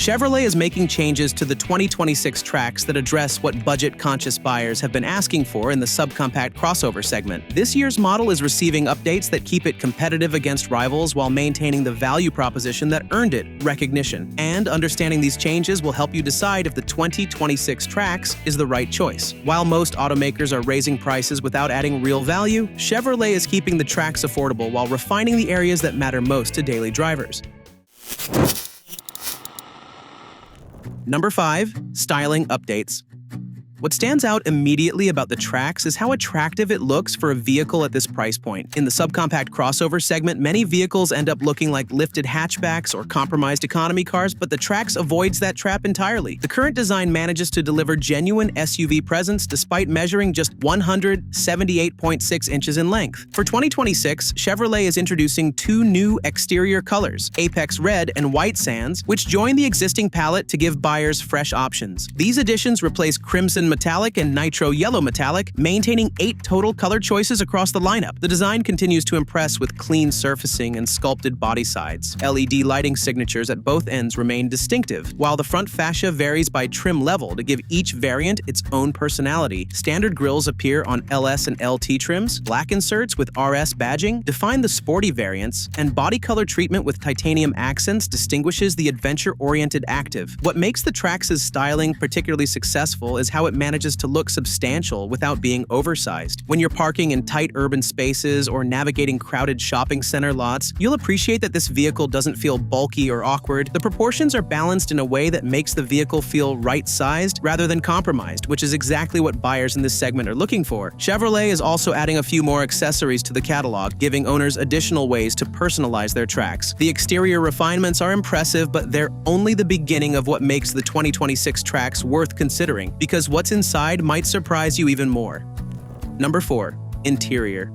Chevrolet is making changes to the 2026 Trax that address what budget-conscious buyers have been asking for in the subcompact crossover segment. This year's model is receiving updates that keep it competitive against rivals while maintaining the value proposition that earned it recognition. And understanding these changes will help you decide if the 2026 Trax is the right choice. While most automakers are raising prices without adding real value, Chevrolet is keeping the Trax affordable while refining the areas that matter most to daily drivers. Number 5. Styling updates. What stands out immediately about the Trax is how attractive it looks for a vehicle at this price point. In the subcompact crossover segment, many vehicles end up looking like lifted hatchbacks or compromised economy cars, but the Trax avoids that trap entirely. The current design manages to deliver genuine SUV presence despite measuring just 178.6 inches in length. For 2026, Chevrolet is introducing 2 new exterior colors, Apex Red and White Sands, which join the existing palette to give buyers fresh options. These additions replace Crimson Metallic and Nitro Yellow Metallic, maintaining 8 total color choices across the lineup. The design continues to impress with clean surfacing and sculpted body sides. LED lighting signatures at both ends remain distinctive, while the front fascia varies by trim level to give each variant its own personality. Standard grills appear on LS and LT trims, black inserts with RS badging define the sporty variants, and body color treatment with titanium accents distinguishes the adventure-oriented Active. What makes the Trax's styling particularly successful is how it manages to look substantial without being oversized. When you're parking in tight urban spaces or navigating crowded shopping center lots, you'll appreciate that this vehicle doesn't feel bulky or awkward. The proportions are balanced in a way that makes the vehicle feel right-sized rather than compromised, which is exactly what buyers in this segment are looking for. Chevrolet is also adding a few more accessories to the catalog, giving owners additional ways to personalize their Trax. The exterior refinements are impressive, but they're only the beginning of what makes the 2026 Trax worth considering, because what's inside might surprise you even more. Number 4. Interior.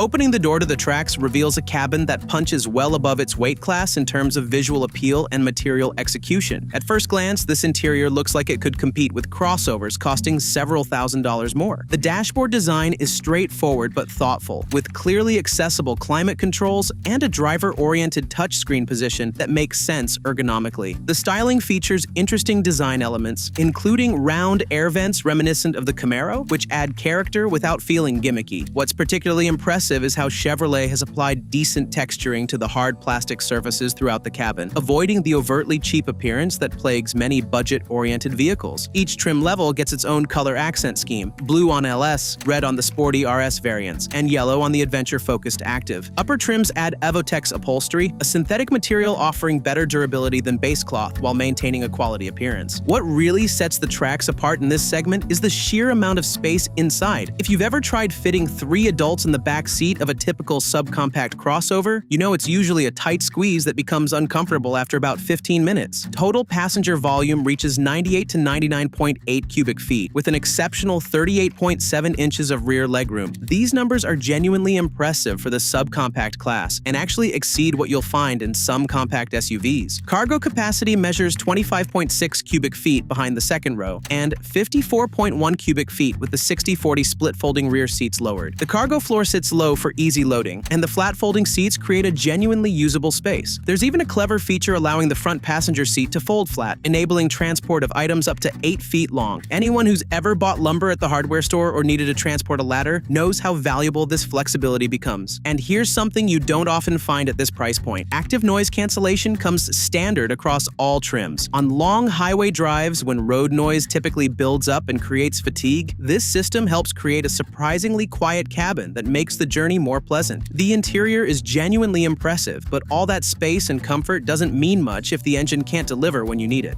Opening the door to the Trax reveals a cabin that punches well above its weight class in terms of visual appeal and material execution. At first glance, this interior looks like it could compete with crossovers costing several $1,000s more. The dashboard design is straightforward but thoughtful, with clearly accessible climate controls and a driver-oriented touchscreen position that makes sense ergonomically. The styling features interesting design elements, including round air vents reminiscent of the Camaro, which add character without feeling gimmicky. What's particularly impressive is how Chevrolet has applied decent texturing to the hard plastic surfaces throughout the cabin, avoiding the overtly cheap appearance that plagues many budget-oriented vehicles. Each trim level gets its own color accent scheme: blue on LS, red on the sporty RS variants, and yellow on the adventure-focused Active. Upper trims add Evotex upholstery, a synthetic material offering better durability than base cloth while maintaining a quality appearance. What really sets the Trax apart in this segment is the sheer amount of space inside. If you've ever tried fitting 3 adults in the back seat of a typical subcompact crossover, you know it's usually a tight squeeze that becomes uncomfortable after about 15 minutes. Total passenger volume reaches 98 to 99.8 cubic feet, with an exceptional 38.7 inches of rear legroom. These numbers are genuinely impressive for the subcompact class, and actually exceed what you'll find in some compact SUVs. Cargo capacity measures 25.6 cubic feet behind the second row, and 54.1 cubic feet with the 60/40 split folding rear seats lowered. The cargo floor sits low for easy loading, and the flat folding seats create a genuinely usable space. There's even a clever feature allowing the front passenger seat to fold flat, enabling transport of items up to 8 feet long. Anyone who's ever bought lumber at the hardware store or needed to transport a ladder knows how valuable this flexibility becomes. And here's something you don't often find at this price point: active noise cancellation comes standard across all trims. On long highway drives, when road noise typically builds up and creates fatigue, this system helps create a surprisingly quiet cabin that makes the journey more pleasant. The interior is genuinely impressive, but all that space and comfort doesn't mean much if the engine can't deliver when you need it.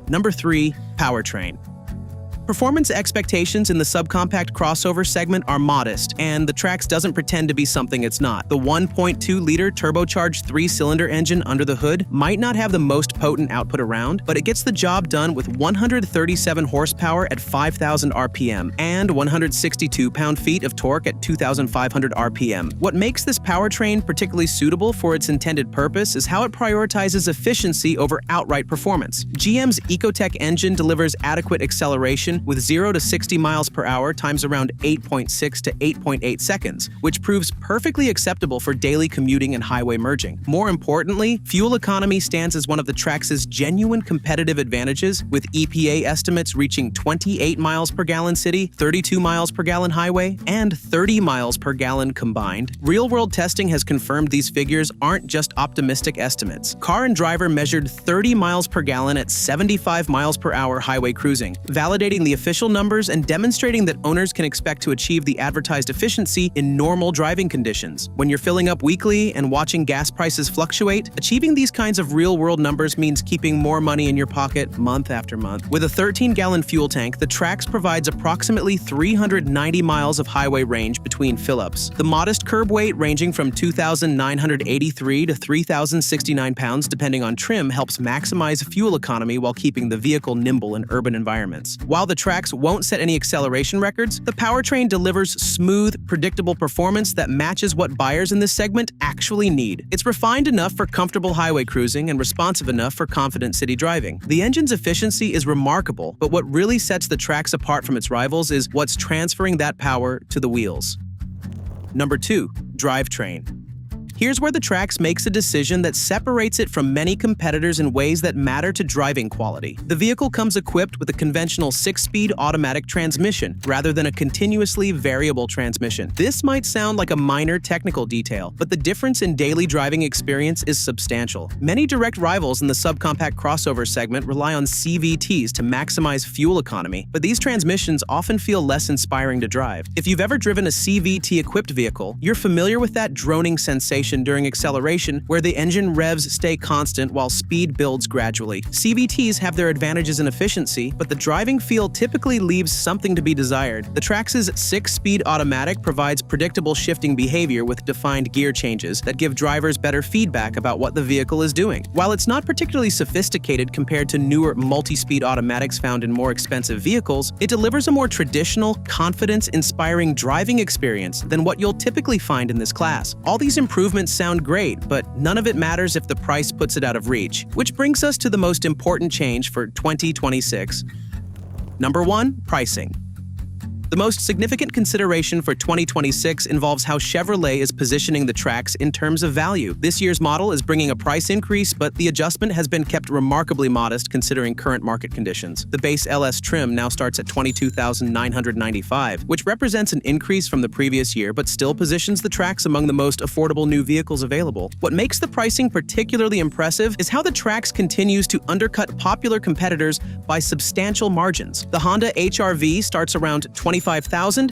Number 3. Powertrain. Performance expectations in the subcompact crossover segment are modest, and the Trax doesn't pretend to be something it's not. The 1.2-liter turbocharged 3-cylinder engine under the hood might not have the most potent output around, but it gets the job done with 137 horsepower at 5,000 RPM and 162 pound-feet of torque at 2,500 RPM. What makes this powertrain particularly suitable for its intended purpose is how it prioritizes efficiency over outright performance. GM's Ecotec engine delivers adequate acceleration acceleration with 0 to 60 miles per hour times around 8.6 to 8.8 seconds, which proves perfectly acceptable for daily commuting and highway merging. More importantly, fuel economy stands as one of the Trax's genuine competitive advantages, with EPA estimates reaching 28 miles per gallon city, 32 miles per gallon highway, and 30 miles per gallon combined. Real-world testing has confirmed these figures aren't just optimistic estimates. Car and Driver measured 30 miles per gallon at 75 miles per hour highway cruising, validating the official numbers and demonstrating that owners can expect to achieve the advertised efficiency in normal driving conditions. When you're filling up weekly and watching gas prices fluctuate, achieving these kinds of real-world numbers means keeping more money in your pocket month after month. With a 13-gallon fuel tank, the Trax provides approximately 390 miles of highway range between fill-ups. The modest curb weight, ranging from 2,983 to 3,069 pounds depending on trim, helps maximize fuel economy while keeping the vehicle nimble in urban environments. While the Trax won't set any acceleration records, the Powertrain delivers smooth, predictable performance that matches what buyers in this segment actually need. It's refined enough for comfortable highway cruising and responsive enough for confident city driving. The engine's efficiency is remarkable, but what really sets the Trax apart from its rivals is what's transferring that power to the wheels. Number 2. Drivetrain. Here's where the Trax makes a decision that separates it from many competitors in ways that matter to driving quality. The vehicle comes equipped with a conventional 6-speed automatic transmission rather than a continuously variable transmission. This might sound like a minor technical detail, but the difference in daily driving experience is substantial. Many direct rivals in the subcompact crossover segment rely on CVTs to maximize fuel economy, but these transmissions often feel less inspiring to drive. If you've ever driven a CVT-equipped vehicle, you're familiar with that droning sensation during acceleration where the engine revs stay constant while speed builds gradually. CVTs have their advantages in efficiency, but the driving feel typically leaves something to be desired. The Trax's 6-speed automatic provides predictable shifting behavior with defined gear changes that give drivers better feedback about what the vehicle is doing. While it's not particularly sophisticated compared to newer multi-speed automatics found in more expensive vehicles, it delivers a more traditional, confidence-inspiring driving experience than what you'll typically find in this class. All these improvements sound great, but none of it matters if the price puts it out of reach. Which brings us to the most important change for 2026. Number 1. Pricing. The most significant consideration for 2026 involves how Chevrolet is positioning the Trax in terms of value. This year's model is bringing a price increase, but the adjustment has been kept remarkably modest considering current market conditions. The base LS trim now starts at $22,995, which represents an increase from the previous year, but still positions the Trax among the most affordable new vehicles available. What makes the pricing particularly impressive is how the Trax continues to undercut popular competitors by substantial margins. The Honda HR-V starts around $25,000,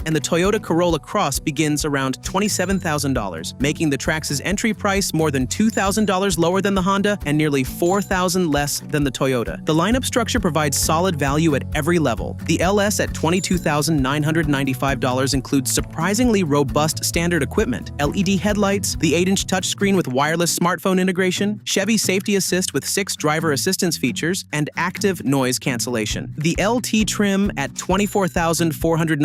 and the Toyota Corolla Cross begins around $27,000, making the Trax's entry price more than $2,000 lower than the Honda and nearly $4,000 less than the Toyota. The lineup structure provides solid value at every level. The LS at $22,995 includes surprisingly robust standard equipment, LED headlights, the 8-inch touchscreen with wireless smartphone integration, Chevy Safety Assist with 6 driver assistance features, and active noise cancellation. The LT trim at $24,495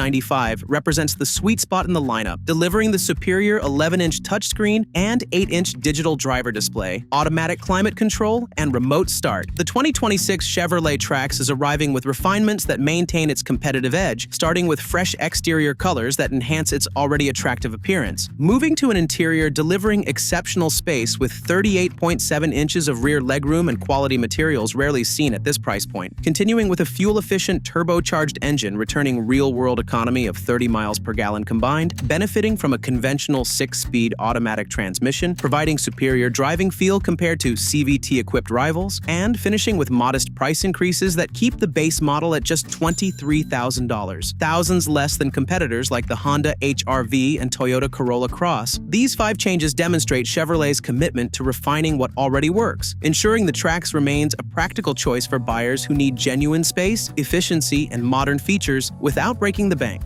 represents the sweet spot in the lineup, delivering the superior 11-inch touchscreen and 8-inch digital driver display, automatic climate control, and remote start. The 2026 Chevrolet Trax is arriving with refinements that maintain its competitive edge, starting with fresh exterior colors that enhance its already attractive appearance, moving to an interior delivering exceptional space with 38.7 inches of rear legroom and quality materials rarely seen at this price point, continuing with a fuel-efficient turbocharged engine returning real-world economy of 30 miles per gallon combined, benefiting from a conventional 6-speed automatic transmission, providing superior driving feel compared to CVT-equipped rivals, and finishing with modest price increases that keep the base model at just $23,000, thousands less than competitors like the Honda HR-V and Toyota Corolla Cross. These 5 changes demonstrate Chevrolet's commitment to refining what already works, ensuring the Trax remains a practical choice for buyers who need genuine space, efficiency, and modern features without breaking the bank.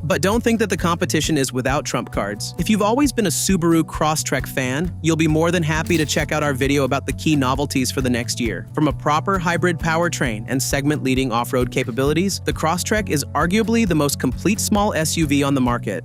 But don't think that the competition is without trump cards. If you've always been a Subaru Crosstrek fan, you'll be more than happy to check out our video about the key novelties for the next year. From a proper hybrid powertrain and segment-leading off-road capabilities, the Crosstrek is arguably the most complete small SUV on the market.